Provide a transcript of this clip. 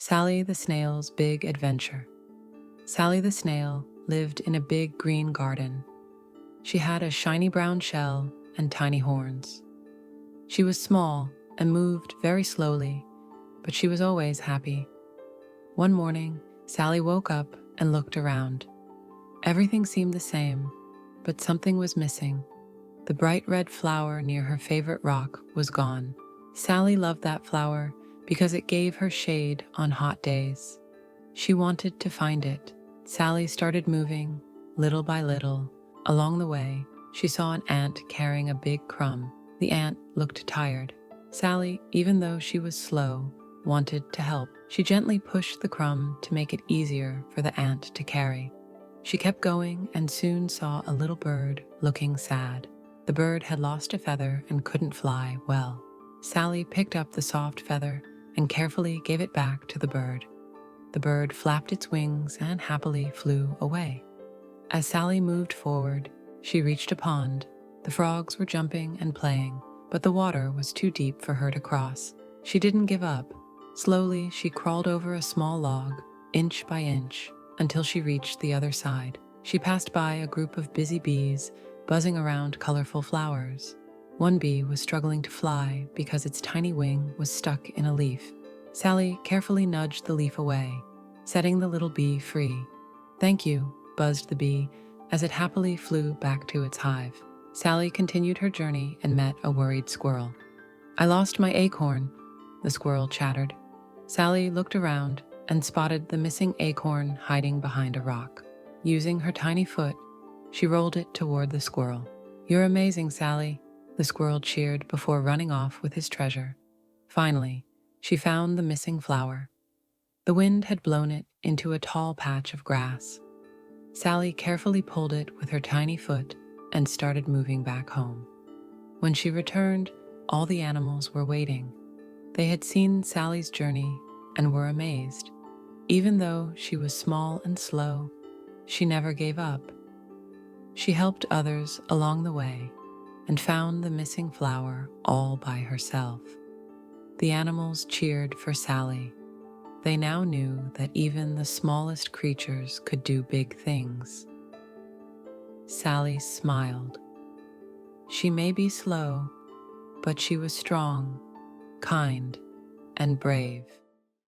Sally the Snail's Big Adventure. Sally the Snail lived in a big green garden. She had a shiny brown shell and tiny horns. She was small and moved very slowly, but she was always happy. One morning, Sally woke up and looked around. Everything seemed the same, but something was missing. The bright red flower near her favorite rock was gone. Sally loved that flower because it gave her shade on hot days. She wanted to find it. Sally started moving, little by little. Along the way, she saw an ant carrying a big crumb. The ant looked tired. Sally, even though she was slow, wanted to help. She gently pushed the crumb to make it easier for the ant to carry. She kept going and soon saw a little bird looking sad. The bird had lost a feather and couldn't fly well. Sally picked up the soft feather and carefully gave it back to the bird. The bird flapped its wings and happily flew away. As Sally moved forward, she reached a pond. The frogs were jumping and playing, but the water was too deep for her to cross. She didn't give up. Slowly, she crawled over a small log, inch by inch, until she reached the other side. She passed by a group of busy bees buzzing around colorful flowers. One bee was struggling to fly because its tiny wing was stuck in a leaf. Sally carefully nudged the leaf away, setting the little bee free. "Thank you," buzzed the bee as it happily flew back to its hive. Sally continued her journey and met a worried squirrel. "I lost my acorn," the squirrel chattered. Sally looked around and spotted the missing acorn hiding behind a rock. Using her tiny foot, she rolled it toward the squirrel. "You're amazing, Sally," the squirrel cheered before running off with his treasure. Finally, she found the missing flower. The wind had blown it into a tall patch of grass. Sally carefully pulled it with her tiny foot and started moving back home. When she returned, all the animals were waiting. They had seen Sally's journey and were amazed. Even though she was small and slow, she never gave up. She helped others along the way and found the missing flower all by herself. The animals cheered for Sally. They now knew that even the smallest creatures could do big things. Sally smiled. She may be slow, but she was strong, kind, and brave.